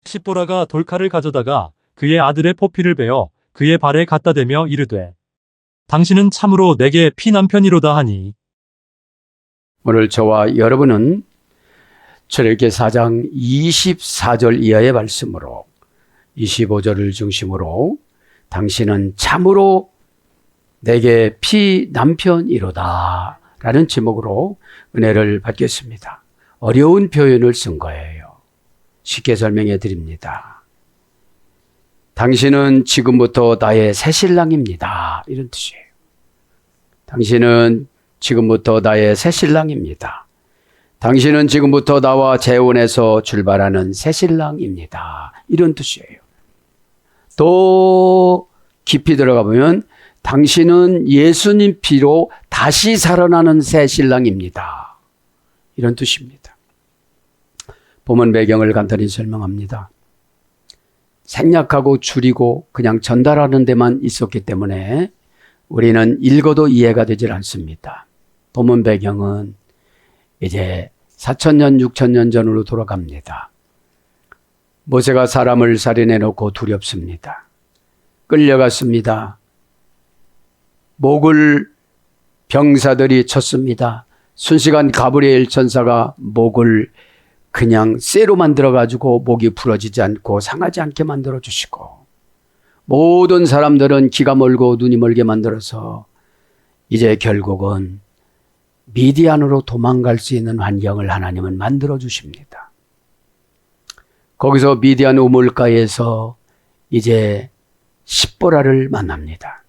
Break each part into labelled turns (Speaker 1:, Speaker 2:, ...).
Speaker 1: 십보라가 돌칼을 가져다가 그의 아들의 포피를 베어 그의 발에 갖다 대며 이르되 당신은 참으로 내게 피남편이로다 하니.
Speaker 2: 오늘 저와 여러분은 출애굽기 4장 24절 이하의 말씀으로 25절을 중심으로 당신은 참으로 내게 피남편이로다 라는 제목으로 은혜를 받겠습니다. 어려운 표현을 쓴 거예요. 쉽게 설명해 드립니다. 당신은 지금부터 나의 새신랑입니다. 이런 뜻이에요. 당신은 지금부터 나의 새신랑입니다. 당신은 지금부터 나와 재혼해서 출발하는 새신랑입니다. 이런 뜻이에요. 더 깊이 들어가 보면 당신은 예수님 피로 다시 살아나는 새신랑입니다. 이런 뜻입니다. 본문 배경을 간단히 설명합니다. 생략하고 줄이고 그냥 전달하는 데만 있었기 때문에 우리는 읽어도 이해가 되질 않습니다. 본문 배경은 이제 4,000년, 6,000년 전으로 돌아갑니다. 모세가 사람을 살인해 놓고 두렵습니다. 끌려갔습니다. 목을 병사들이 쳤습니다. 순식간 가브리엘 천사가 목을 그냥 쇠로 만들어가지고 목이 부러지지 않고 상하지 않게 만들어주시고, 모든 사람들은 귀가 멀고 눈이 멀게 만들어서 이제 결국은 미디안으로 도망갈 수 있는 환경을 하나님은 만들어주십니다. 거기서 미디안 우물가에서 이제 십보라를 만납니다.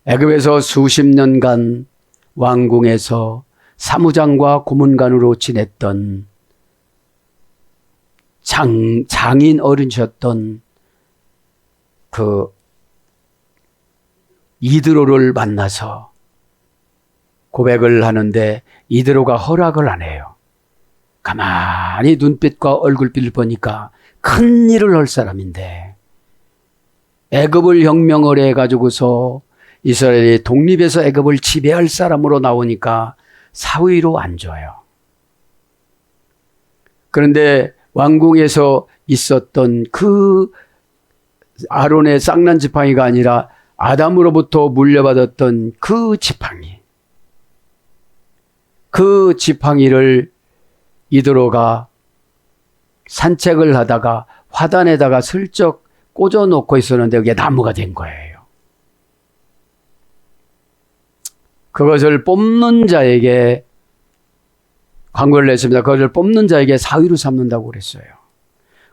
Speaker 2: 애굽에서 수십 년간 왕궁에서 사무장과 고문관으로 지냈던 장인 어른이셨던 그 이드로를 만나서 고백을 하는데 이드로가 허락을 안 해요. 가만히 눈빛과 얼굴빛을 보니까 큰 일을 할 사람인데, 애굽을 혁명을 해가지고서 이스라엘이 독립해서 애굽을 지배할 사람으로 나오니까 사위로 앉아요. 그런데 왕궁에서 있었던 그 아론의 쌍난 지팡이가 아니라 아담으로부터 물려받았던 그 지팡이를 이드로가 산책을 하다가 화단에다가 슬쩍 꽂아놓고 있었는데 그게 나무가 된 거예요. 그것을 뽑는 자에게 광고를 냈습니다. 그것을 뽑는 자에게 사위로 삼는다고 그랬어요.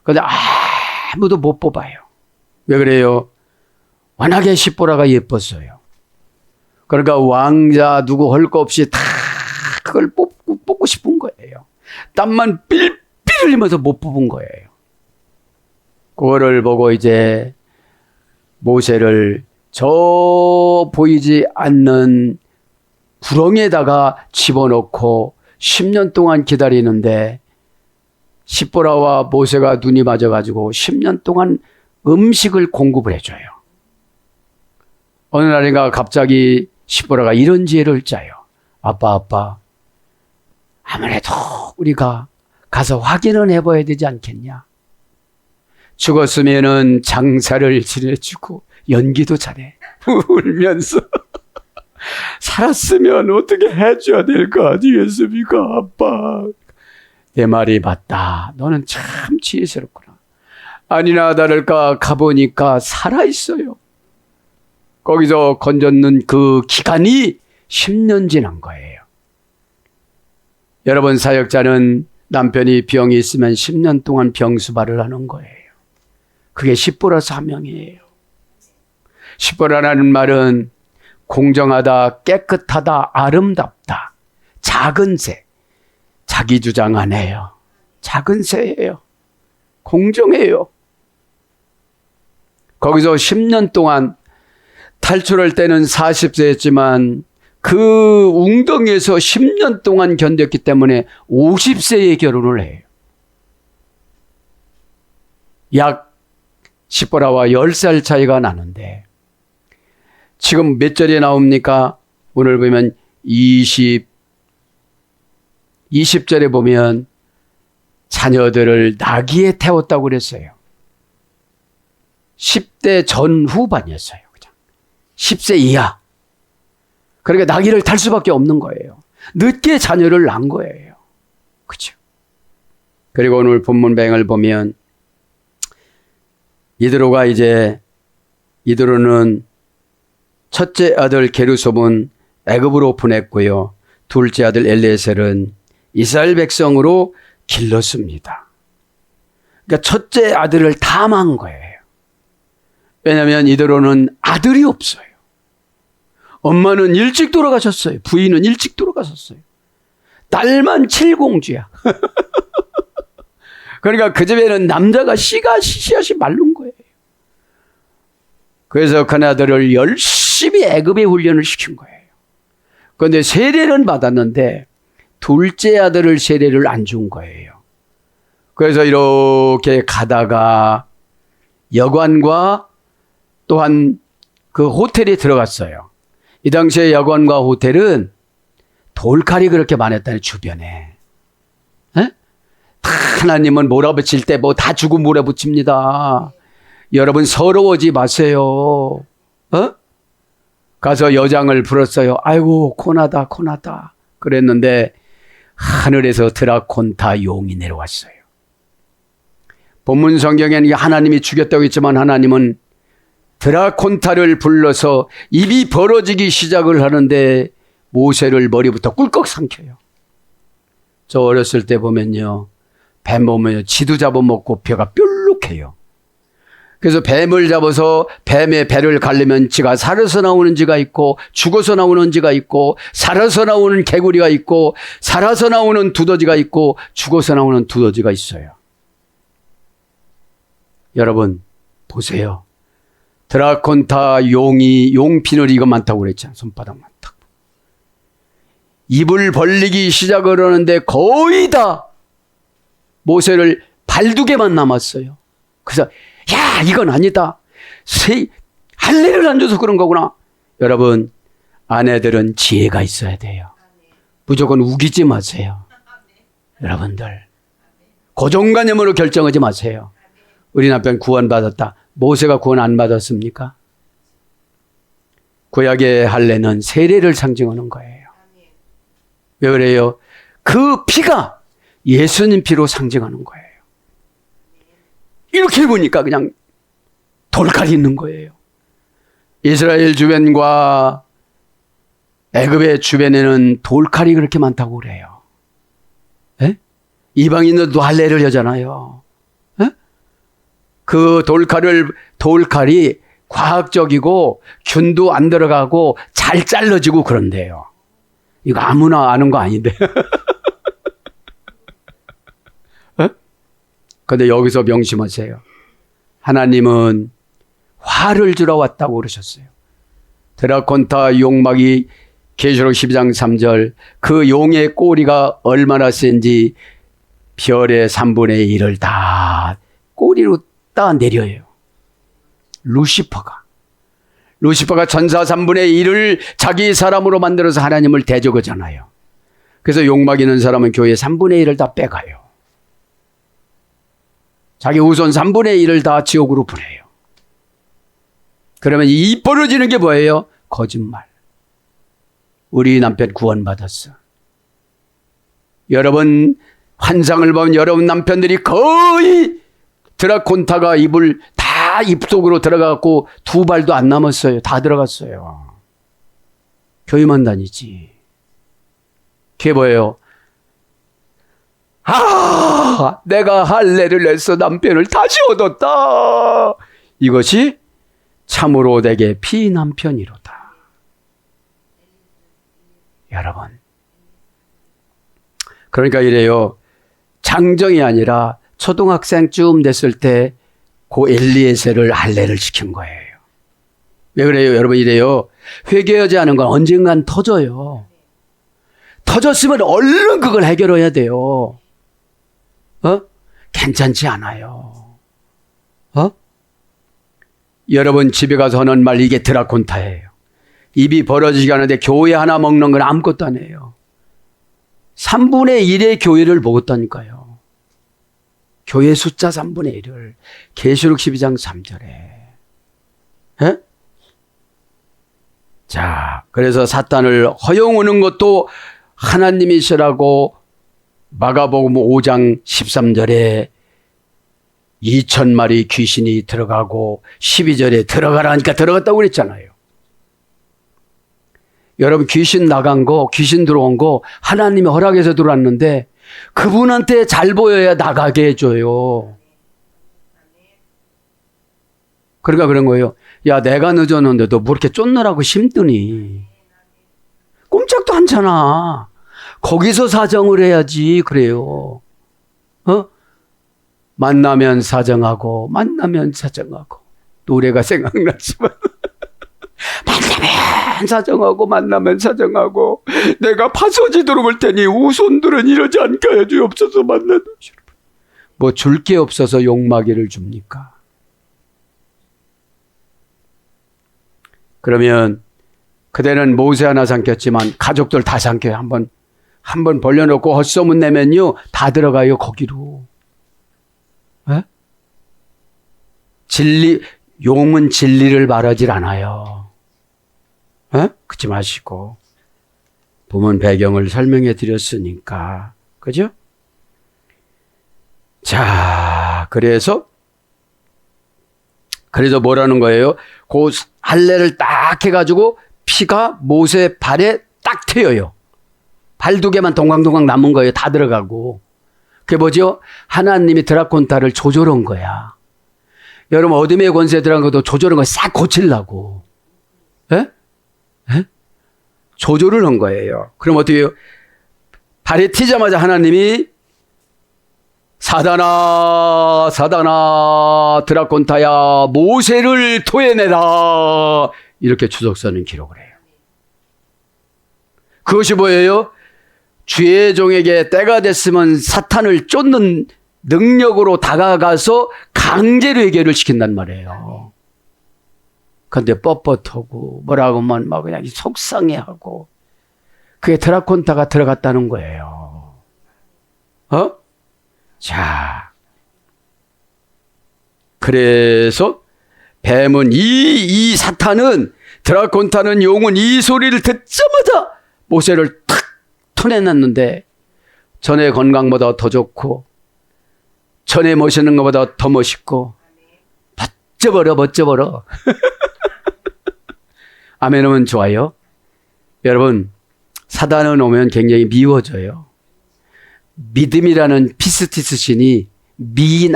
Speaker 2: 그런데 아무도 못 뽑아요. 왜 그래요? 워낙에 십보라가 예뻤어요. 그러니까 왕자 누구 할 거 없이 다 그걸 뽑고 싶은 거예요. 땀만 삘삘 흘리면서 못 뽑은 거예요. 그거를 보고 이제 모세를 저 보이지 않는 구렁에다가 집어넣고 10년 동안 기다리는데, 십보라와 모세가 눈이 맞아가지고 10년 동안 음식을 공급을 해줘요. 어느 날인가 갑자기 십보라가 이런 지혜를 짜요. 아빠, 아무래도 우리가 가서 확인은 해봐야 되지 않겠냐? 죽었으면은 장사를 지내주고 연기도 잘해. 울면서. 살았으면 어떻게 해줘야 될 거 아니겠습니까, 아빠? 내 말이 맞다. 너는 참 지혜스럽구나. 아니나 다를까 가보니까 살아있어요. 거기서 건졌는 그 기간이 10년 지난 거예요. 여러분, 사역자는 남편이 병이 있으면 10년 동안 병수발을 하는 거예요. 그게 십보라 사명이에요. 십보라라는 말은 공정하다, 깨끗하다, 아름답다, 작은 새. 자기 주장 안 해요. 작은 새예요. 공정해요. 거기서 10년 동안, 탈출할 때는 40세였지만 그 웅덩이에서 10년 동안 견뎠기 때문에 50세에 결혼을 해요. 약 십보라와 10살 차이가 나는데, 지금 몇 절에 나옵니까? 오늘 보면 20절에 보면 자녀들을 나귀에 태웠다고 그랬어요. 10대 전후반이었어요. 그냥 10세 이하. 그러니까 나귀를 탈 수밖에 없는 거예요. 늦게 자녀를 낳은 거예요. 그렇죠? 그리고 오늘 본문 배경을 보면 이드로는 첫째 아들 게르솜은 애굽으로 보냈고요. 둘째 아들 엘리에셀은 이스라엘 백성으로 길렀습니다. 그러니까 첫째 아들을 다 망한 거예요. 왜냐하면 이드로는 아들이 없어요. 엄마는 일찍 돌아가셨어요. 부인은 일찍 돌아가셨어요. 딸만 칠공주야. 그러니까 그 집에는 남자가 씨앗이 마른 거예요. 그래서 그 아들을 열심히 애굽에 훈련을 시킨 거예요. 그런데 세례는 받았는데 둘째 아들을 세례를 안 준 거예요. 그래서 이렇게 가다가 여관과 또한 그 호텔에 들어갔어요. 이 당시에 여관과 호텔은 돌칼이 그렇게 많았다는 주변에. 에? 다 하나님은 몰아붙일 때 뭐 다 주고 몰아붙입니다. 여러분 서러워지 마세요. 가서 여장을 불었어요. 아이고 고나다. 그랬는데 하늘에서 드라콘타 용이 내려왔어요. 본문 성경에는 하나님이 죽였다고 했지만 하나님은 드라콘타를 불러서 입이 벌어지기 시작을 하는데 모세를 머리부터 꿀꺽 삼켜요. 저 어렸을 때 보면요. 뱀 보면요. 지도 잡아먹고 뼈가 뾰룩해요. 그래서 뱀을 잡아서 뱀의 배를 가르면 지가 살아서 나오는 지가 있고 죽어서 나오는 지가 있고 살아서 나오는 개구리가 있고 살아서 나오는 두더지가 있고 죽어서 나오는 두더지가 있어요. 여러분 보세요. 드라콘타 용이 용피너리가 많다고 그랬잖아요. 손바닥 많다고. 입을 벌리기 시작을 하는데 거의 다 모세를 발두개만 남았어요. 그래서 야 이건 아니다. 할례를 안 줘서 그런 거구나. 여러분 아내들은 지혜가 있어야 돼요. 무조건 우기지 마세요. 여러분들 고정관념으로 결정하지 마세요. 우리 남편 구원받았다. 모세가 구원 안 받았습니까? 구약의 할례는 세례를 상징하는 거예요. 왜 그래요? 그 피가 예수님 피로 상징하는 거예요. 이렇게 보니까 그냥 돌칼이 있는 거예요. 이스라엘 주변과 애굽의 주변에는 돌칼이 그렇게 많다고 그래요. 에? 이방인들도 할례를 하잖아요. 에? 그 돌칼이 과학적이고 균도 안 들어가고 잘 잘라지고 그런데요. 이거 아무나 아는 거 아닌데. 그런데 여기서 명심하세요. 하나님은 화를 주러 왔다고 그러셨어요. 드라콘타 용막이 계시록 12장 3절 그 용의 꼬리가 얼마나 센지 별의 3분의 1을 다 꼬리로 따 내려요. 루시퍼가 전사 3분의 1을 자기 사람으로 만들어서 하나님을 대적하잖아요. 그래서 용막 있는 사람은 교회 3분의 1을 다 빼가요. 자기 우선 3분의 1을 다 지옥으로 보내요. 그러면 이 벌어지는 게 뭐예요? 거짓말. 우리 남편 구원받았어. 여러분 환상을 보면 여러분 남편들이 거의 드라콘타가 입을 다 입속으로 들어가고 두 발도 안 남았어요. 다 들어갔어요. 교회만 다니지. 그게 뭐예요? 내가 할례를 해서 남편을 다시 얻었다. 이것이 참으로 내게 피남편이로다. 여러분. 그러니까 이래요. 장정이 아니라 초등학생쯤 됐을 때 고 엘리에셀을 할례를 시킨 거예요. 왜 그래요? 여러분 이래요. 회개하지 않은 건 언젠간 터져요. 터졌으면 얼른 그걸 해결해야 돼요. 괜찮지 않아요. 여러분 집에 가서 하는 말 이게 드라콘타예요. 입이 벌어지게 하는데 교회 하나 먹는 건 아무것도 아니에요. 3분의 1의 교회를 먹었다니까요. 교회 숫자 3분의 1을 계시록 12장 3절에. 예? 자, 그래서 사탄을 허용하는 것도 하나님이시라고 마가복음 5장 13절에 2,000마리 귀신이 들어가고 12절에 들어가라니까 들어갔다고 그랬잖아요. 여러분 귀신 나간 거, 귀신 들어온 거 하나님의 허락해서 들어왔는데 그분한테 잘 보여야 나가게 해줘요. 그러니까 그런 거예요. 야, 내가 늦었는데도 뭐 이렇게 쫓느라고 힘드니? 꼼짝도 않잖아. 거기서 사정을 해야지. 그래요. 만나면 사정하고 만나면 사정하고 노래가 생각나지만 만나면 사정하고 만나면 사정하고 내가 파서지도록 할 테니 우손들은 이러지 않게 하여 주옵소서. 만나도 뭐 줄 게 없어서 욕마개를 줍니까? 그러면 그대는 모세 하나 삼켰지만 가족들 다 삼켜요. 한번 벌려놓고 헛소문 내면요 다 들어가요 거기로. 에? 용은 진리를 말하질 않아요. 에? 그러지 마시고 본문 배경을 설명해 드렸으니까 그죠? 자, 그래서 뭐라는 거예요? 그 할례를 딱 해가지고 피가 모세 발에 딱 튀어요. 발 2개만 동강동강 남은 거예요. 다 들어가고. 그게 뭐죠? 하나님이 드라콘타를 조절한 거야. 여러분 어둠의 권세에 들어간 것도 조절한 거 싹 고치려고. 에? 에? 조절을 한 거예요. 그럼 어떻게 해요? 발에 튀자마자 하나님이 사단아 드라콘타야 모세를 토해내라 이렇게 추적서는 기록을 해요. 그것이 뭐예요? 주의 종에게 때가 됐으면 사탄을 쫓는 능력으로 다가가서 강제로 해결을 시킨단 말이에요. 그런데 뻣뻣하고 뭐라고 하면 막 그냥 속상해하고 그게 드라콘타가 들어갔다는 거예요. 자, 그래서 뱀은 이 사탄은 드라콘타는 용은 이 소리를 듣자마자 모세를 탁 토내놨는데 전의 건강보다 더 좋고 전에 멋있는 것보다 더 멋있고 멋져버려 아멘 하면 좋아요. 여러분 사단은 오면 굉장히 미워져요. 믿음이라는 피스티스 신이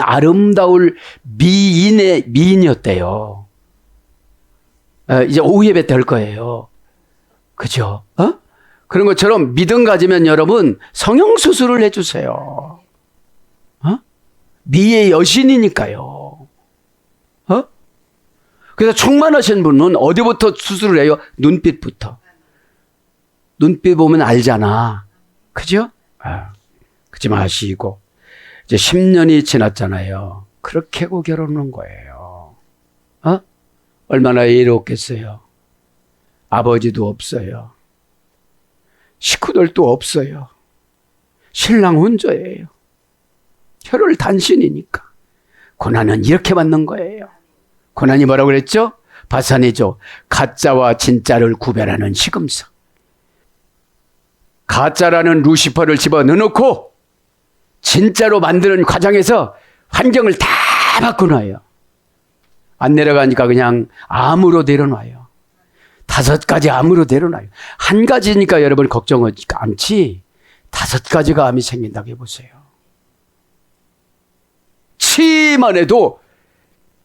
Speaker 2: 아름다울 미인이었대요. 이제 오후 예배 때 할 거예요. 그죠? 그런 것처럼 믿음 가지면 여러분 성형수술을 해주세요. 미의 여신이니까요. 그래서 충만하신 분은 어디부터 수술을 해요? 눈빛부터. 눈빛 보면 알잖아. 그죠? 그러지 마시고 이제 10년이 지났잖아요. 그렇게 하고 결혼한 거예요. 얼마나 외롭겠어요. 아버지도 없어요. 식구들도 없어요. 신랑 혼자예요. 혈을 단신이니까. 고난은 이렇게 받는 거예요. 고난이 뭐라고 그랬죠? 바산이죠. 가짜와 진짜를 구별하는 시금석. 가짜라는 루시퍼를 집어넣어놓고 진짜로 만드는 과정에서 환경을 다 바꿔놔요. 안 내려가니까 그냥 암으로 내려놔요. 5가지 암으로 내려놔요. 한 가지니까 여러분 걱정하지 않지 5가지가 암이 생긴다고 해보세요. 치만 해도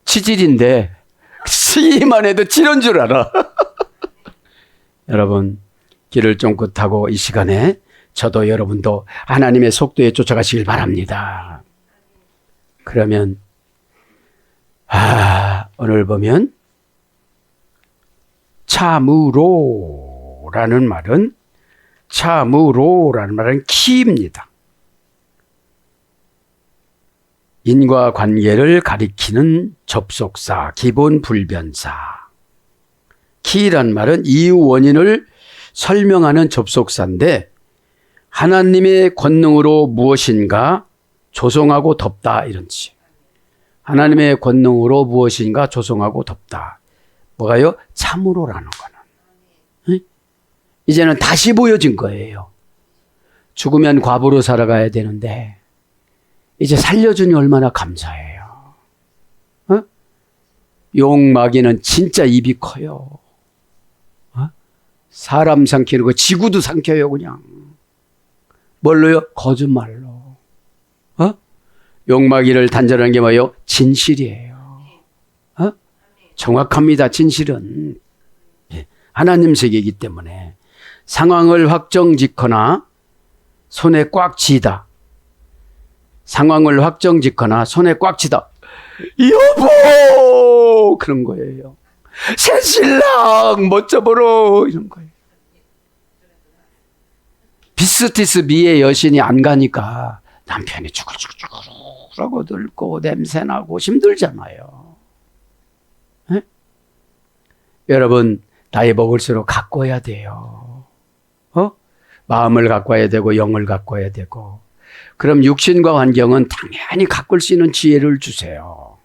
Speaker 2: 치질인데 치만 해도 치는 줄 알아. 여러분 길을 쫑긋하고 이 시간에 저도 여러분도 하나님의 속도에 쫓아가시길 바랍니다. 그러면 오늘 보면 참으로라는 말은 키입니다. 인과관계를 가리키는 접속사, 기본 불변사. 키란 말은 이유 원인을 설명하는 접속사인데 하나님의 권능으로 무엇인가 조성하고 덮다 이런 뜻이에요. 하나님의 권능으로 무엇인가 조성하고 덮다. 뭐가요? 참으로라는 거는. 응? 이제는 다시 보여진 거예요. 죽으면 과부로 살아가야 되는데 이제 살려주니 얼마나 감사해요. 어? 용마귀는 진짜 입이 커요. 어? 사람 삼키는 거 지구도 삼켜요 그냥. 뭘로요? 거짓말로. 어? 용마귀를 단절하는 게 뭐예요? 진실이에요. 어? 정확합니다. 진실은. 하나님 세계이기 때문에 상황을 확정짓거나 손에 꽉 쥐다. 상황을 확정짓거나 손에 꽉 쥐다. 여보! 그런 거예요. 새신랑 멋져보러 이런 거예요. 비스티스 미의 여신이 안 가니까 남편이 죽을죽을하고 늙고 냄새나고 힘들잖아요. 에? 여러분 나이 먹을수록 가꿔야 돼요. 마음을 가꿔야 되고 영을 가꿔야 되고 그럼 육신과 환경은 당연히 가꿀 수 있는 지혜를 주세요.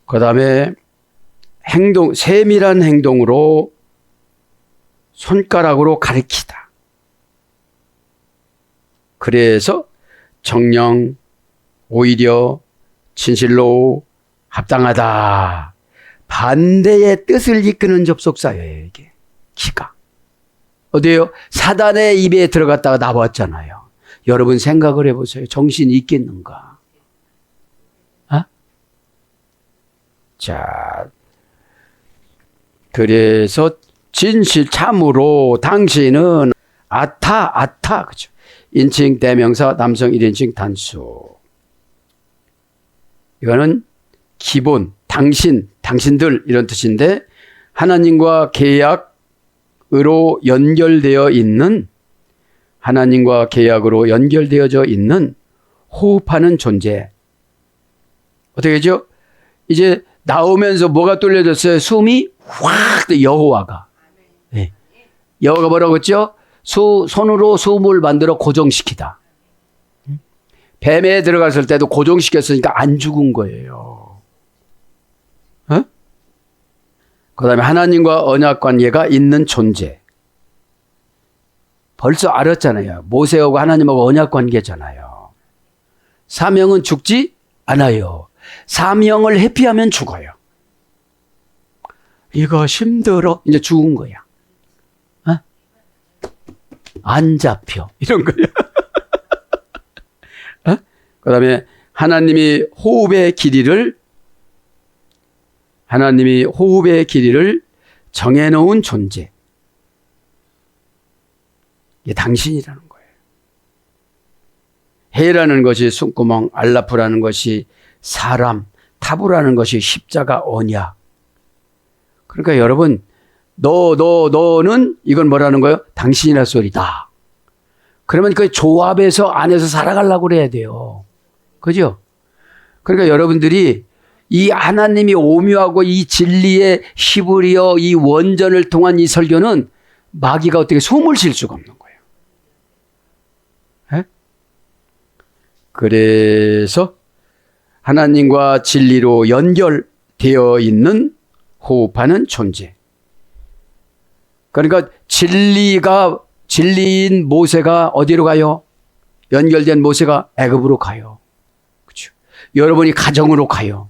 Speaker 2: 그 다음에 세밀한 행동으로 손가락으로 가리키다. 그래서 정령, 오히려, 진실로, 합당하다. 반대의 뜻을 이끄는 접속사예요, 이게. 기가. 어디에요? 사단의 입에 들어갔다가 나왔잖아요. 여러분 생각을 해보세요. 정신이 있겠는가? 자, 그래서 진실 참으로 당신은 아타, 그죠? 인칭 대명사 남성 1인칭 단수. 이거는 기본, 당신들 이런 뜻인데 하나님과 계약으로 연결되어 있는 하나님과 계약으로 연결되어져 있는 호흡하는 존재. 어떻게 되죠? 이제 나오면서 뭐가 뚫려졌어요? 숨이 확 여호와가. 네. 여호와가 뭐라고 했죠? 손으로 숨을 만들어 고정시키다. 뱀에 들어갔을 때도 고정시켰으니까 안 죽은 거예요. 그 다음에 하나님과 언약 관계가 있는 존재. 벌써 알았잖아요. 모세하고 하나님하고 언약 관계잖아요. 사명은 죽지 않아요. 사명을 회피하면 죽어요. 이거 힘들어. 이제 죽은 거야. 안 잡혀. 이런 거야. 그 다음에 하나님이 호흡의 길이를 정해놓은 존재. 이게 당신이라는 거예요. 해라는 것이 숨구멍, 알라프라는 것이 사람, 타부라는 것이 십자가 언약. 그러니까 여러분, 너는 이건 뭐라는 거예요? 당신이라 소리다. 그러면 그 조합에서 안에서 살아가려고 그래야 돼요. 그죠? 그러니까 여러분들이 이 하나님이 오묘하고 이 진리의 히브리어 이 원전을 통한 이 설교는 마귀가 어떻게 숨을 쉴 수가 없는 거예요. 에? 그래서 하나님과 진리로 연결되어 있는 호흡하는 존재. 그러니까 진리인 모세가 어디로 가요? 연결된 모세가 애굽으로 가요. 그렇죠? 여러분이 가정으로 가요.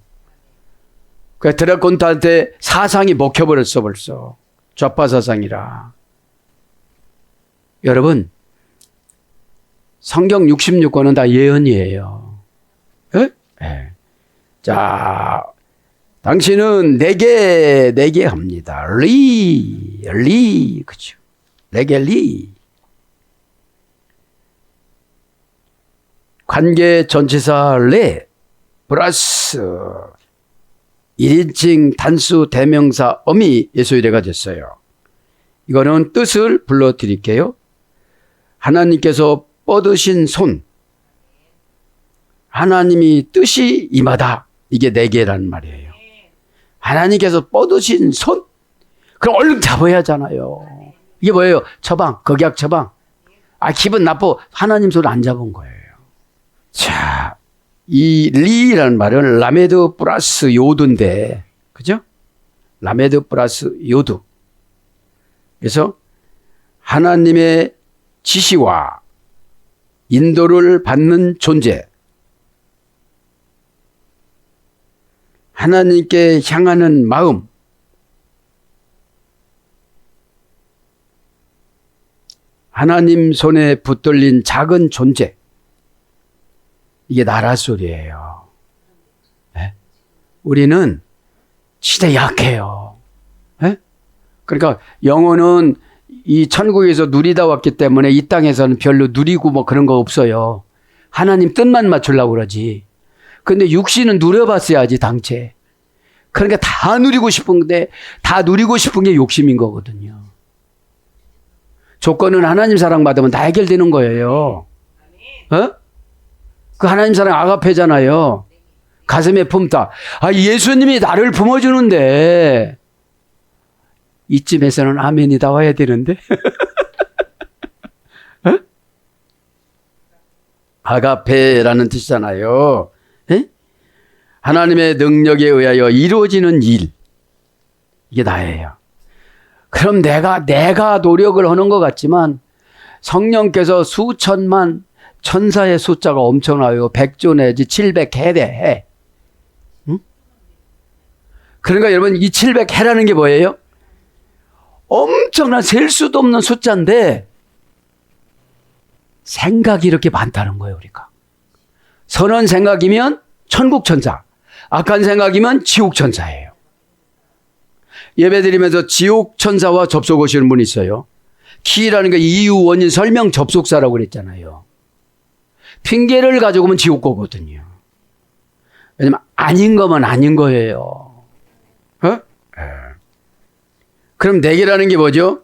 Speaker 2: 그 드라곤한테 사상이 먹혀버렸어 벌써. 좌파 사상이라. 여러분 성경 66권은 다 예언이에요. 에? 네. 자, 당신은 내게 합니다. 그죠? 내게 관계 전치사 플러스 1인칭 단수 대명사 어미 예수이래가 됐어요. 이거는 뜻을 불러드릴게요. 하나님께서 뻗으신 손. 하나님이 뜻이 임하다. 이게 내게라는 말이에요. 하나님께서 뻗으신 손? 그럼 얼른 잡아야 하잖아요. 이게 뭐예요? 처방, 극약 처방. 기분 나빠. 하나님 손을 안 잡은 거예요. 자, 이 리라는 말은 라메드 플러스 요드인데, 그죠? 라메드 플러스 요드. 그래서 하나님의 지시와 인도를 받는 존재. 하나님께 향하는 마음. 하나님 손에 붙들린 작은 존재. 이게 나라 소리예요. 네? 우리는 진짜 약해요. 네? 그러니까 영혼은 이 천국에서 누리다 왔기 때문에 이 땅에서는 별로 누리고 뭐 그런 거 없어요. 하나님 뜻만 맞추려고 그러지. 근데 육신은 누려봤어야지 당체. 그러니까 다 누리고 싶은데 다 누리고 싶은 게 욕심인 거거든요. 조건은 하나님 사랑받으면 다 해결되는 거예요. 어? 그 하나님 사랑 아가페잖아요. 가슴에 품다. 예수님이 나를 품어주는데 이쯤에서는 아멘이 나와야 되는데. 어? 아가페라는 뜻이잖아요. 에? 하나님의 능력에 의하여 이루어지는 일. 이게 나예요. 그럼 내가 노력을 하는 것 같지만 성령께서 수천만 천사의 숫자가 엄청나요. 100조 내지 700해대. 응? 그러니까 여러분 이 700해라는 게 뭐예요? 엄청난 셀 수도 없는 숫자인데 생각이 이렇게 많다는 거예요. 우리가. 선한 생각이면 천국천사, 악한 생각이면 지옥천사예요. 예배드리면서 지옥천사와 접속하시는 분이 있어요. 키라는 게 이유, 원인, 설명, 접속사라고 그랬잖아요. 핑계를 가지고 오면 지옥 거거든요. 왜냐면 아닌 거면 아닌 거예요. 어? 그럼 내게라는 게 뭐죠?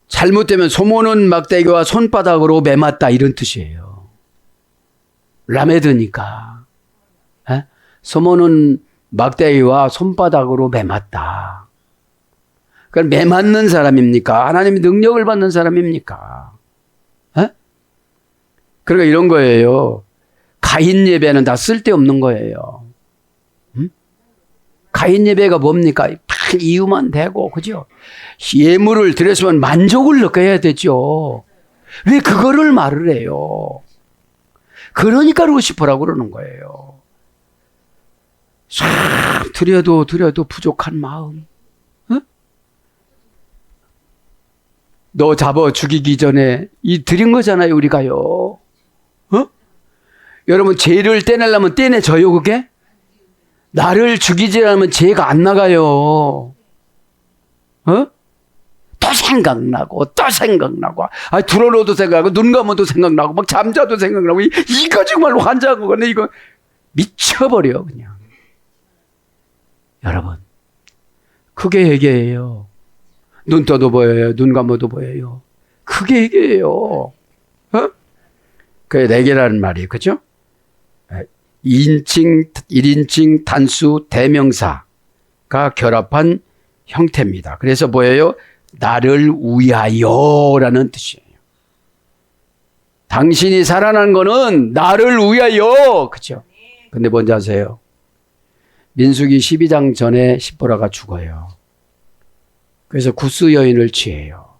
Speaker 2: 잘못되면 소모는 막대기와 손바닥으로 매맞다 이런 뜻이에요. 라메드니까. 소모는 막대기와 손바닥으로 매맞다. 그럼 매맞는 사람입니까? 하나님의 능력을 받는 사람입니까? 그러니까 이런 거예요. 가인 예배는 다 쓸데없는 거예요. 가인 예배가 뭡니까? 이유만 되고, 그죠? 예물을 드렸으면 만족을 느껴야 되죠. 왜 그거를 말을 해요? 그러니까 루시퍼라고 그러는 거예요. 싹 드려도 부족한 마음. 어? 너 잡아 죽이기 전에 이 드린 거잖아요, 우리가요. 어? 여러분 죄를 떼내려면 떼내져요, 그게? 나를 죽이지 않으면 죄가 안 나가요. 어? 또 생각나고 들어놓어도 생각나고 눈 감아도 생각나고 막 잠자도 생각나고 이거 정말 환장한 거네. 이거 미쳐버려 그냥. 여러분 그게 회개예요. 눈 떠도 보여요. 눈 감아도 보여요. 그게 회개예요. 어? 그게 내게라는 말이에요. 그죠? 2인칭, 1인칭 단수 대명사가 결합한 형태입니다. 그래서 뭐예요? 나를 위하여라는 뜻이에요. 당신이 살아난 거는 나를 위하여. 그죠? 근데 뭔지 아세요? 민수기 12장 전에 십보라가 죽어요. 그래서 구스 여인을 취해요.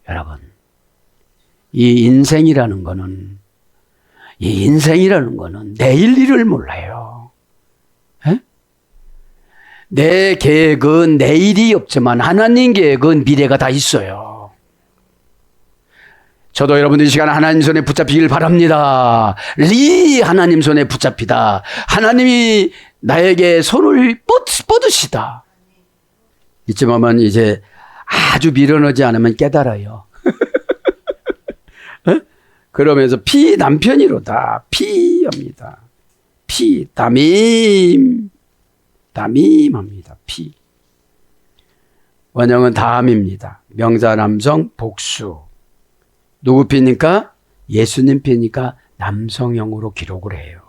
Speaker 2: 여러분, 이 인생이라는 거는 내일 일을 몰라요. 에? 내 계획은 내일이 없지만 하나님 계획은 미래가 다 있어요. 저도 여러분들 이 시간 하나님 손에 붙잡히길 바랍니다. 하나님 손에 붙잡히다. 하나님이 나에게 손을 뻗으시다. 이쯤 하면 이제 아주 미련하지 않으면 깨달아요. 그러면서 피 남편이로다. 피합니다. 피 담임합니다. 피. 원형은 다함입니다. 명사 남성 복수. 누구 피니까? 예수님 피니까 남성형으로 기록을 해요.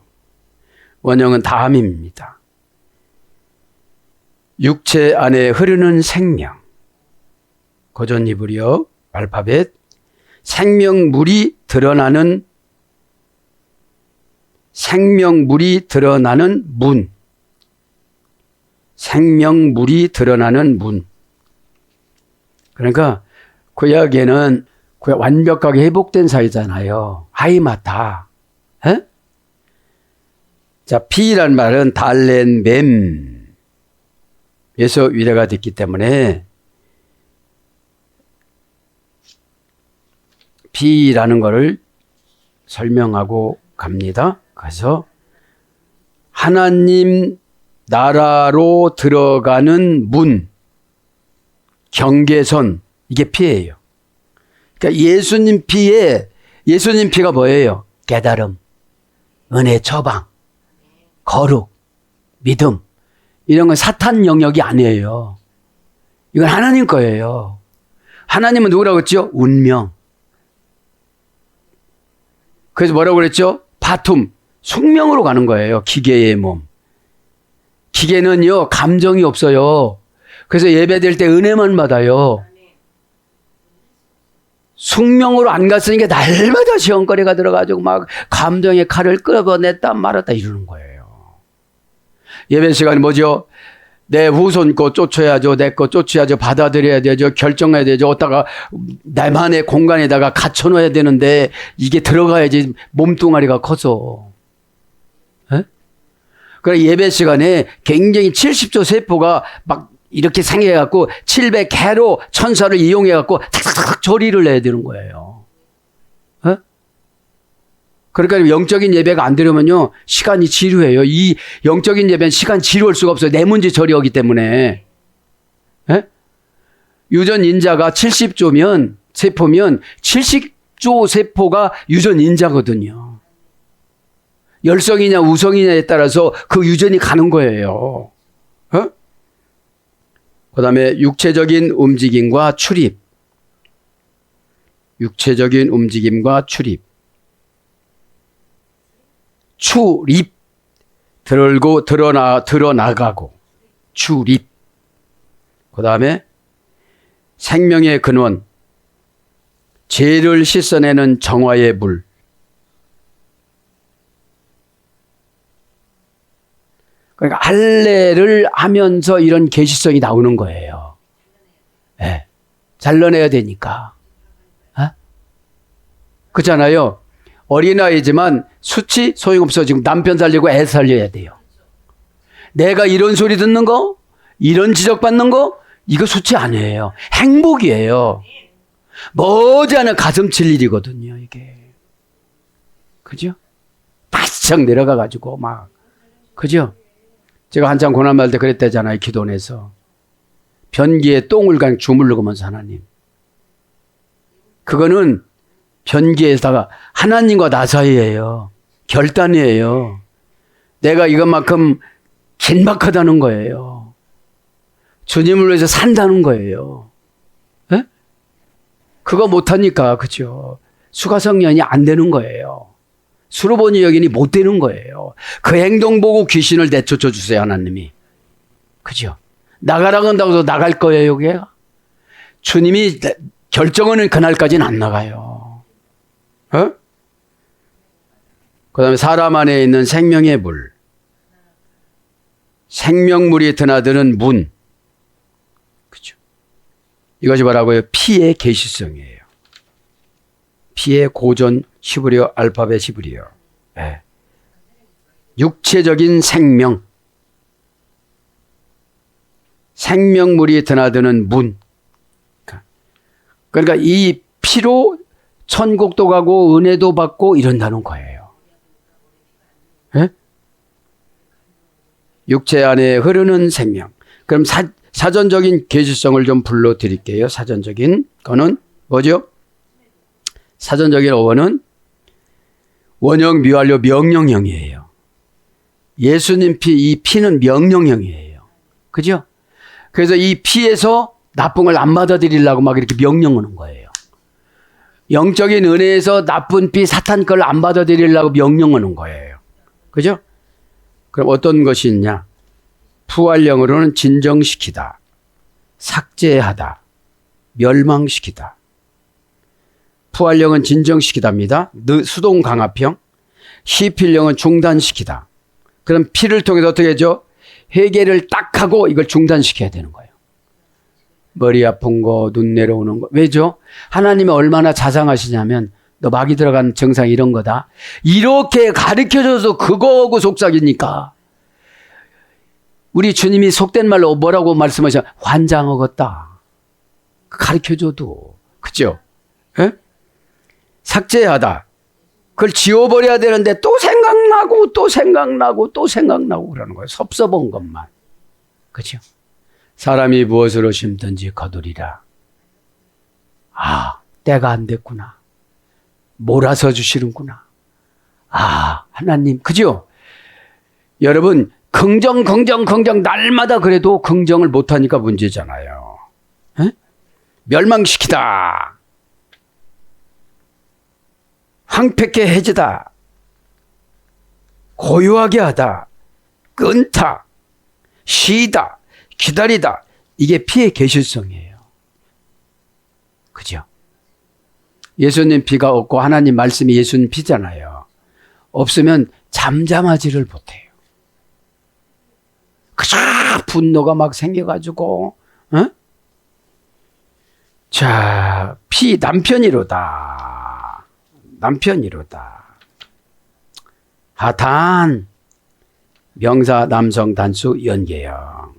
Speaker 2: 원형은 다함입니다. 육체 안에 흐르는 생명. 고전 히브리어 알파벳. 생명물이 드러나는 문. 생명물이 드러나는 문. 그러니까 구약에는 완벽하게 회복된 사이잖아요. 하이마타. 에? 자, 피라는 말은 달렌 mem에서 유래가 됐기 때문에 피라는 것을 설명하고 갑니다. 그래서 하나님 나라로 들어가는 문, 경계선, 이게 피예요. 그러니까 예수님 피가 뭐예요? 깨달음, 은혜 처방, 거룩, 믿음. 이런 건 사탄 영역이 아니에요. 이건 하나님 거예요. 하나님은 누구라고 했죠? 운명. 그래서 뭐라고 그랬죠? 바툼, 숙명으로 가는 거예요. 기계의 몸. 기계는요, 감정이 없어요. 그래서 예배될 때 은혜만 받아요. 숙명으로 안 갔으니까 날마다 시험거리가 들어가지고 막 감정의 칼을 끌어냈다 말았다 이러는 거예요. 예배 시간이 뭐죠? 내 후손 거 쫓아야죠. 내 거 쫓아야죠. 받아들여야 되죠. 결정해야 되죠. 어디다가 나만의 공간에다가 갇혀놓아야 되는데 이게 들어가야지 몸뚱아리가 커서. 에? 그래 예배 시간에 굉장히 70조 세포가 막 이렇게 생겨갖고 700개로 천사를 이용해갖고 탁탁탁 조리를 내야 되는 거예요. 에? 그러니까 영적인 예배가 안 되려면요 시간이 지루해요. 이 영적인 예배는 시간 지루할 수가 없어요. 내 문제 처리하기 때문에. 에? 유전 인자가 70조면 세포면 70조 세포가 유전 인자거든요. 열성이냐 우성이냐에 따라서 그 유전이 가는 거예요. 그 다음에 육체적인 움직임과 출입. 육체적인 움직임과 출입. 출입. 들고 드러나가고. 출입. 그 다음에 생명의 근원. 죄를 씻어내는 정화의 물. 그러니까 할례를 하면서 이런 계시성이 나오는 거예요. 네. 잘라내야 되니까. 어? 그렇잖아요. 어린아이지만 수치 소용없어. 지금 남편 살리고 애 살려야 돼요. 내가 이런 소리 듣는 거, 이런 지적받는 거, 이거 수치 아니에요. 행복이에요. 머지않은 가슴 칠 일이거든요, 이게. 그죠? 바짝 내려가가지고 막. 그죠? 제가 한참 고난 받을 때 그랬다잖아요. 기도원에서. 변기에 똥을 그냥 주물르면서 하나님. 그거는 변기에다가 하나님과 나 사이예요. 결단이에요. 내가 이것만큼 긴박하다는 거예요. 주님을 위해서 산다는 거예요. 에? 그거 못하니까 그죠. 수가성년이 안 되는 거예요. 수로보니 여인이 못 되는 거예요. 그 행동 보고 귀신을 내쫓아 주세요, 하나님이. 그죠? 나가라고 한다고 해서 나갈 거예요, 그게? 주님이 결정하는 그날까지는 안 나가요. 어? 그 다음에 사람 안에 있는 생명의 물. 생명물이 드나드는 문. 그죠? 이것이 뭐라고요? 피의 계시성이에요. 피의 고전 히브리어 알파벳 히브리어. 네. 육체적인 생명. 생명물이 드나드는 문. 그러니까 이 피로 천국도 가고 은혜도 받고 이런다는 거예요. 네? 육체 안에 흐르는 생명. 그럼 사전적인 계시성을 좀 불러드릴게요. 사전적인 거는 뭐죠? 사전적인 어원은 원형, 미완료, 명령형이에요. 예수님 이 피는 명령형이에요. 그죠? 그래서 이 피에서 나쁜 걸 안 받아들이려고 막 이렇게 명령하는 거예요. 영적인 은혜에서 나쁜 피, 사탄 걸 안 받아들이려고 명령하는 거예요. 그죠? 그럼 어떤 것이 있냐? 부활령으로는 진정시키다, 삭제하다, 멸망시키다. 부활령은 진정시키다입니다. 수동 강압형. 시필령은 중단시키다. 그럼 피를 통해서 어떻게 하죠? 회개를 딱 하고 이걸 중단시켜야 되는 거예요. 머리 아픈 거, 눈 내려오는 거. 왜죠? 하나님이 얼마나 자상하시냐면 너 마귀 들어간 증상 이런 거다. 이렇게 가르쳐줘서 그거하고 속삭이니까. 우리 주님이 속된 말로 뭐라고 말씀하셔? 환장하겠다. 가르쳐줘도. 그죠? 에? 삭제하다. 그걸 지워버려야 되는데 또 생각나고 또 생각나고 또 생각나고 그러는 거예요. 섭섭한 것만. 그죠? 사람이 무엇으로 심든지 거두리라. 아, 때가 안 됐구나. 몰아서 주시는구나. 아, 하나님. 그죠? 여러분, 긍정 날마다 그래도 긍정을 못하니까 문제잖아요. 에? 멸망시키다. 황폐케 해지다. 고요하게 하다. 끊다. 쉬다. 기다리다. 이게 피의 계실성이에요. 그죠? 예수님 피가 없고 하나님 말씀이 예수님 피잖아요. 없으면 잠잠하지를 못해요. 그저 분노가 막 생겨가지고, 어? 자, 피 남편이로다. 남편이로다. 하탄, 명사 남성 단수 연계형.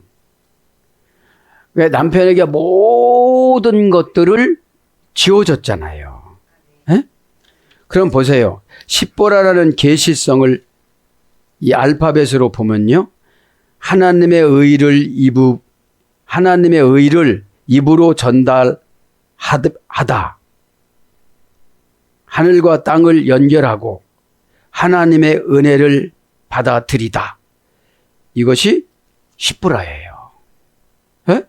Speaker 2: 왜 남편에게 모든 것들을 지워줬잖아요. 에? 그럼 보세요. 십보라라는 계시성을 이 알파벳으로 보면요. 하나님의 의를 입으로 전달하다. 하늘과 땅을 연결하고 하나님의 은혜를 받아들이다. 이것이 십보라예요. 에?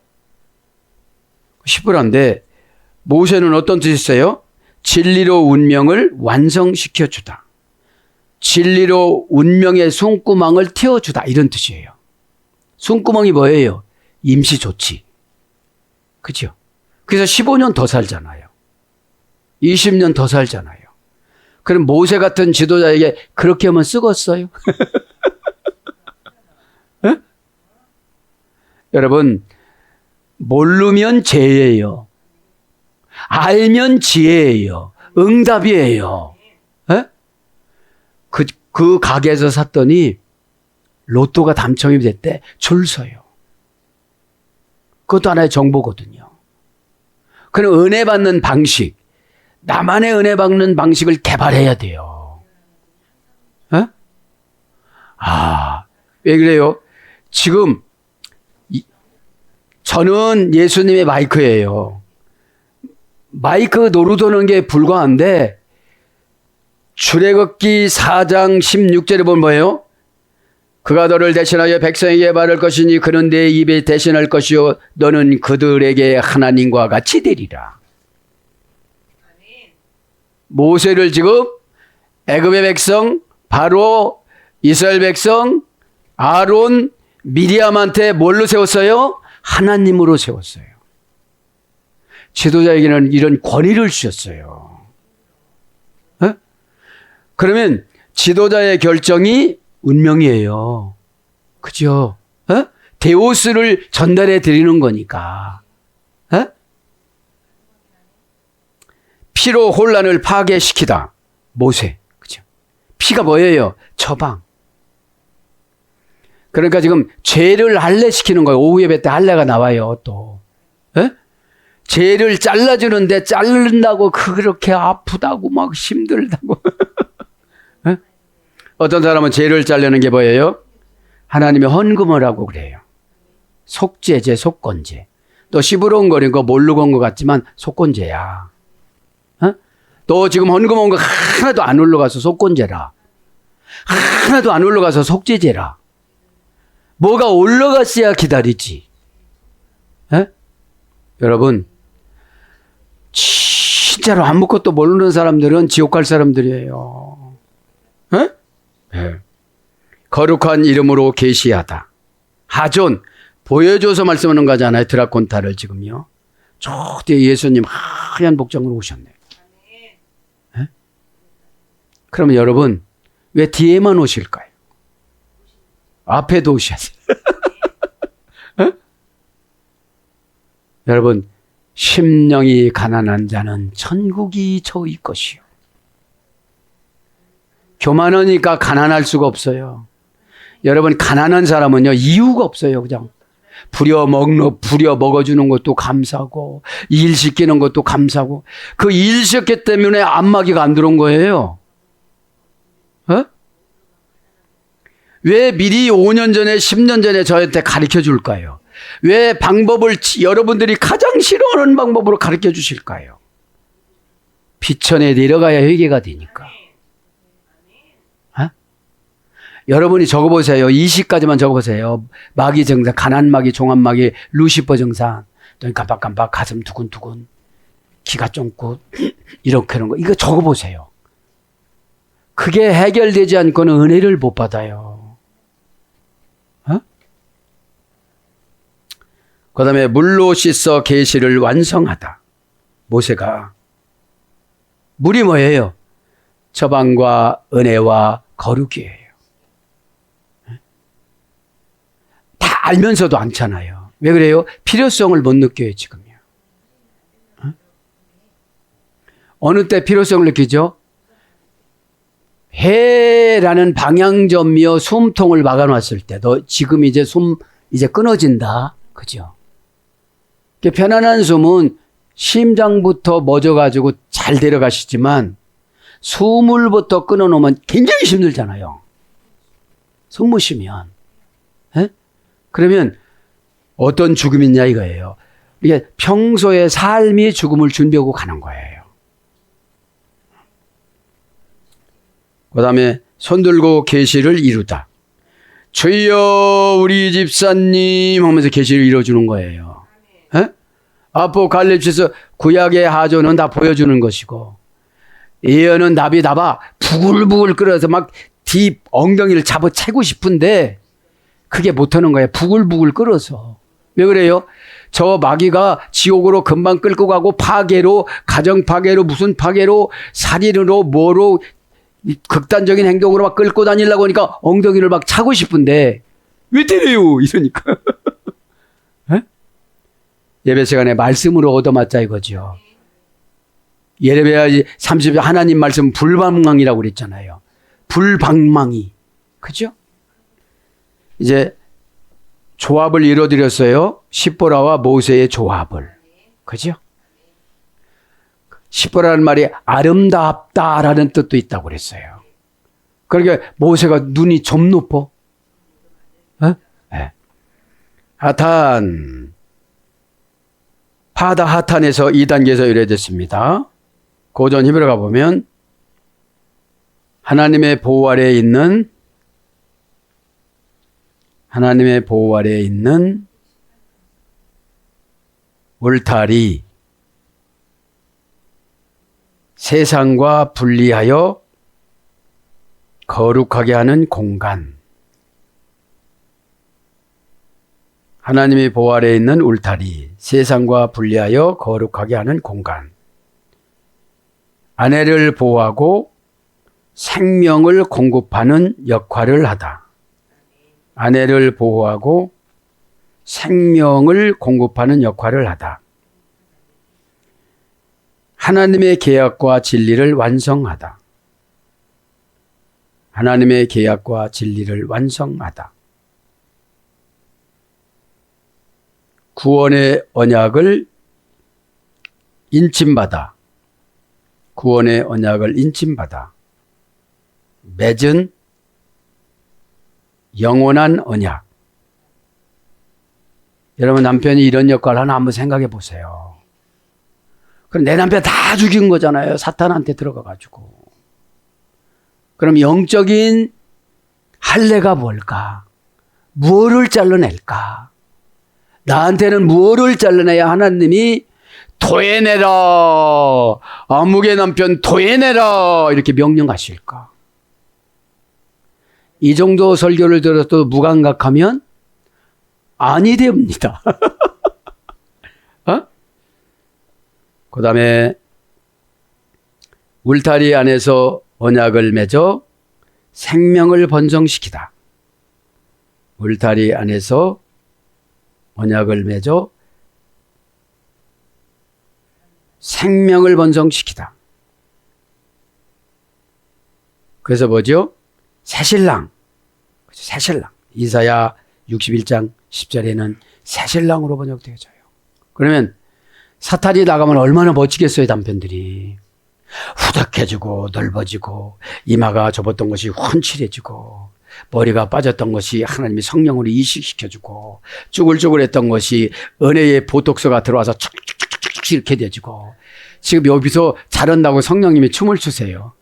Speaker 2: 십보라인데 모세는 어떤 뜻이 있어요? 진리로 운명을 완성시켜주다. 진리로 운명의 손구멍을 틔워주다. 이런 뜻이에요. 손구멍이 뭐예요? 임시조치. 그죠? 그래서 15년 더 살잖아요. 20년 더 살잖아요. 그럼 모세 같은 지도자에게 그렇게 하면 쓰겄어요? 여러분, 모르면 죄예요. 알면 지혜예요. 응답이에요. 에? 그 가게에서 샀더니 로또가 당첨이 됐대. 줄 서요. 그것도 하나의 정보거든요. 그럼 은혜 받는 방식, 나만의 은혜 받는 방식을 개발해야 돼요. 에? 아, 왜 그래요? 지금 저는 예수님의 마이크예요. 마이크 노릇하는 게 불과한데 출애굽기 4장 16절에 보면 뭐예요? 그가 너를 대신하여 백성에게 말할 것이니 그는 내 입에 대신할 것이요 너는 그들에게 하나님과 같이 되리라. 모세를 지금 애굽의 백성, 바로 이스라엘 백성, 아론, 미리암한테 뭘로 세웠어요? 하나님으로 세웠어요. 지도자에게는 이런 권위를 주셨어요. 에? 그러면 지도자의 결정이 운명이에요. 그죠? 에? 데오스를 전달해 드리는 거니까. 에? 피로 혼란을 파괴시키다. 모세. 그죠? 피가 뭐예요? 처방. 그러니까 지금 죄를 할례시키는 거예요. 오후 예배 때 할례가 나와요. 또. 에? 죄를 잘라주는데 자른다고 그렇게 아프다고 막 힘들다고. 에? 어떤 사람은 죄를 자르는 게 뭐예요? 하나님의 헌금을 하고 그래요. 속죄제, 속건제. 또 시부렁거리는 거 모르고 온 것 같지만 속건제야. 어? 너 지금 헌금 온 거 하나도 안 올라가서 속건제라. 하나도 안 올라가서 속죄제라. 뭐가 올라갔어야 기다리지. 에? 여러분, 진짜로 아무것도 모르는 사람들은 지옥 갈 사람들이에요. 에? 네. 거룩한 이름으로 계시하다. 하존, 보여줘서 말씀하는 거잖아요. 드라콘타를 지금요. 저 뒤에 예수님 하얀 복장으로 오셨네. 예? 그러면 여러분, 왜 뒤에만 오실까요? 앞에도 오셔야 돼요. 예? 여러분, 심령이 가난한 자는 천국이 저의 것이요. 교만하니까 가난할 수가 없어요. 여러분, 가난한 사람은요, 이유가 없어요. 그냥 부려 먹어주는 것도 감사고, 일 시키는 것도 감사고, 그 일 시켰기 때문에 안마기가 안 들어온 거예요. 어? 왜 미리 5년 전에, 10년 전에 저한테 가르쳐 줄까요? 왜 방법을 여러분들이 가장 싫어하는 방법으로 가르쳐 주실까요? 비천에 내려가야 회개가 되니까. 여러분이 적어보세요. 20가지만 적어보세요. 마귀 증상, 가난 마귀, 종합 마귀, 루시퍼 증상, 눈 깜빡깜빡, 가슴 두근두근, 기가 쫑긋, 이렇게 하는 거. 이거 적어보세요. 그게 해결되지 않고는 은혜를 못 받아요. 그 다음에 물로 씻어 계시를 완성하다. 모세가. 물이 뭐예요? 처방과 은혜와 거룩이에요. 다 알면서도 않잖아요. 왜 그래요? 필요성을 못 느껴요, 지금요. 어느 때 필요성을 느끼죠? 해라는 방향점이요, 숨통을 막아놨을 때, 너 지금 이제 숨 이제 끊어진다. 그죠? 편안한 숨은 심장부터 멎어가지고 잘 데려가시지만, 숨을부터 끊어놓으면 굉장히 힘들잖아요. 숨 못 쉬면. 그러면 어떤 죽음이냐 이거예요. 이게 평소의 삶이 죽음을 준비하고 가는 거예요. 그 다음에 손들고 계시를 이루다. 주여 우리 집사님 하면서 계시를 이루어주는 거예요. 아포칼립시스 구약의 하조는 다 보여주는 것이고, 예언은 나비 나봐 부글부글 끓여서 막 뒤 엉덩이를 잡아채고 싶은데 그게 못하는 거예요. 부글부글 끓어서. 왜 그래요? 저 마귀가 지옥으로 금방 끌고 가고, 파괴로, 가정 파괴로, 무슨 파괴로, 살인으로, 뭐로, 극단적인 행동으로 막 끌고 다니려고 하니까 엉덩이를 막 차고 싶은데 왜 때려요? 이러니까. 예배 시간에 말씀으로 얻어맞자 이거죠. 예레미야 30일 하나님 말씀 불방망이라고 그랬잖아요. 불방망이. 그죠? 이제 조합을 이뤄드렸어요. 십보라와 모세의 조합을. 그죠? 십보라는 말이 아름답다라는 뜻도 있다고 그랬어요. 그러니까 모세가 눈이 좀 높어. 네. 하탄. 파다 하탄에서 2단계에서 유래됐습니다. 고전 히브리 가보면 하나님의 보호 아래에 있는 울타리, 세상과 분리하여 거룩하게 하는 공간. 하나님의 보호 아래에 있는 울타리, 세상과 분리하여 거룩하게 하는 공간. 아내를 보호하고 생명을 공급하는 역할을 하다. 아내를 보호하고 생명을 공급하는 역할을 하다. 하나님의 계약과 진리를 완성하다. 하나님의 계약과 진리를 완성하다. 구원의 언약을 인침받아. 구원의 언약을 인침받아. 맺은 영원한 언약. 여러분, 남편이 이런 역할을 하나 한번 생각해 보세요. 그럼 내 남편 다 죽인 거잖아요. 사탄한테 들어가가지고. 그럼 영적인 할례가 뭘까? 무엇을 잘라낼까? 나한테는 무엇을 잘라내야 하나님이 토해내라, 아무개 남편 토해내라 이렇게 명령하실까? 이 정도 설교를 들어도 무감각하면 아니 됩니다. 그 다음에 울타리 안에서 언약을 맺어 생명을 번성시키다. 울타리 안에서 언약을 맺어 생명을 번성시키다. 그래서 뭐죠? 새신랑. 새신랑. 이사야 61장 10절에는 새신랑으로 번역되어져요. 그러면 사탄이 나가면 얼마나 멋지겠어요, 남편들이. 후덕해지고 넓어지고 이마가 접었던 것이 훤칠해지고 머리가 빠졌던 것이 하나님의 성령으로 이식시켜주고 쭈글쭈글했던 것이 은혜의 보톡스가 들어와서 촉촉촉촉 이렇게 되지고 지금 여기서 잘한다고 성령님이 춤을 추세요.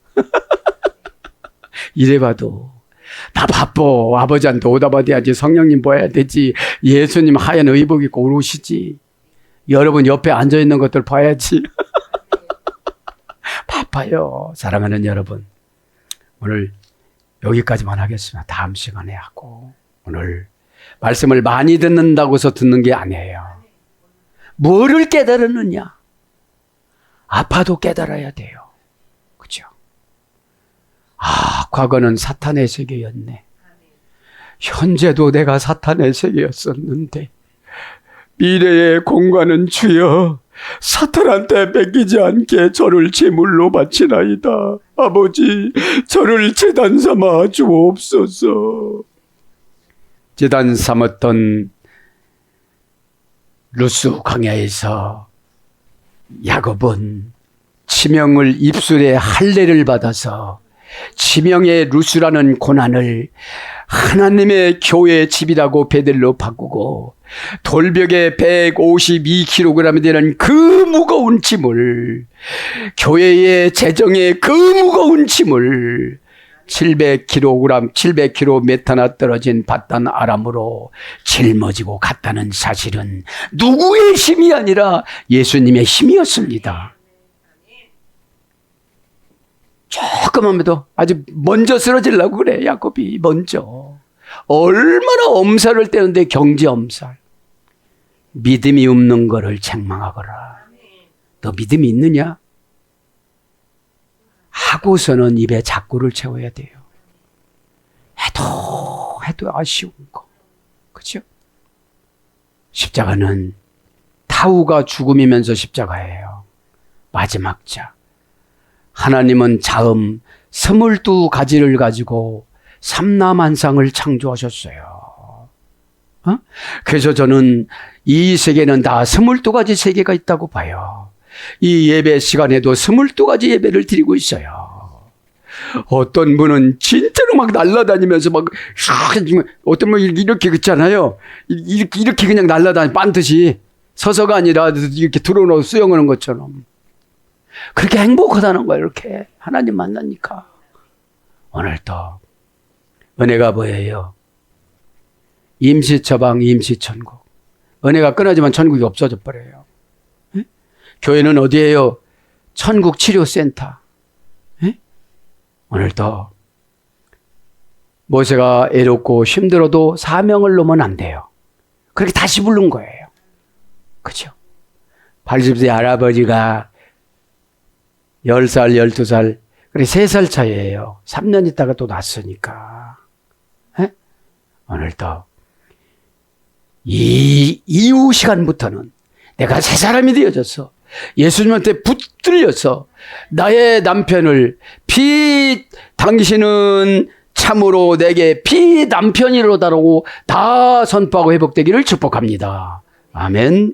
Speaker 2: 이래봐도 나 바빠. 아버지한테 오다받아야지. 성령님 봐야 되지. 예수님 하얀 의복 입고 오르시지. 여러분 옆에 앉아있는 것들 봐야지. 바빠요. 사랑하는 여러분, 오늘 여기까지만 하겠습니다. 다음 시간에 하고. 오늘 말씀을 많이 듣는다고 해서 듣는 게 아니에요. 뭐를 깨달았느냐? 아파도 깨달아야 돼요. 그렇죠? 아, 과거는 사탄의 세계였네. 현재도 내가 사탄의 세계였었는데 미래의 공간은 주여 사탄한테 뺏기지 않게 저를 제물로 바치나이다. 아버지, 저를 제단 삼아 주옵소서. 제단 삼았던 루스 광야에서 야곱은 치명을 입술에 할례를 받아서 치명의 루스라는 고난을 하나님의 교회 집이라고 베들로 바꾸고 돌벽에 152kg이 되는 그 무거운 짐을, 교회의 재정의 그 무거운 짐을 700km 떨어진 바단 아람으로 짊어지고 갔다는 사실은 누구의 힘이 아니라 예수님의 힘이었습니다. 조금만 더 아주 먼저 쓰러지려고 그래. 야곱이 먼저. 얼마나 엄살을 떼는데 경제 엄살. 믿음이 없는 거를 책망하거라. 너 믿음이 있느냐? 하고서는 입에 자꾸를 채워야 돼요. 해도 아쉬운 거. 그렇죠? 십자가는 타우가 죽음이면서 십자가예요. 마지막 자. 하나님은 자음 22가지를 가지고 삼라만상을 창조하셨어요. 그래서 저는 이 세계는 다 22가지 세계가 있다고 봐요. 이 예배 시간에도 22가지 예배를 드리고 있어요. 어떤 분은 진짜로 막 날아다니면서 막 어떤 분은 이렇게 있잖아요. 이렇게 그냥 날아다니 반듯이 서서가 아니라 이렇게 들어놓고 수영하는 것처럼. 그렇게 행복하다는 거예요. 이렇게 하나님 만나니까. 오늘도 은혜가 뭐예요? 임시처방 임시천국. 은혜가 끊어지면 천국이 없어져 버려요. 에? 교회는 어디예요? 천국치료센터. 에? 오늘도 모세가 애롭고 힘들어도 사명을 놓으면 안 돼요. 그렇게 다시 부른 거예요. 그렇죠? 80세 할아버지가 10살, 12살, 그래 3살 차이예요. 3년 있다가 또 났으니까. 에? 오늘도 이 이후 시간부터는 내가 새 사람이 되어져서 예수님한테 붙들려서 나의 남편을 당신은 참으로 내게 남편이로다라고 다 선포하고 회복되기를 축복합니다. 아멘.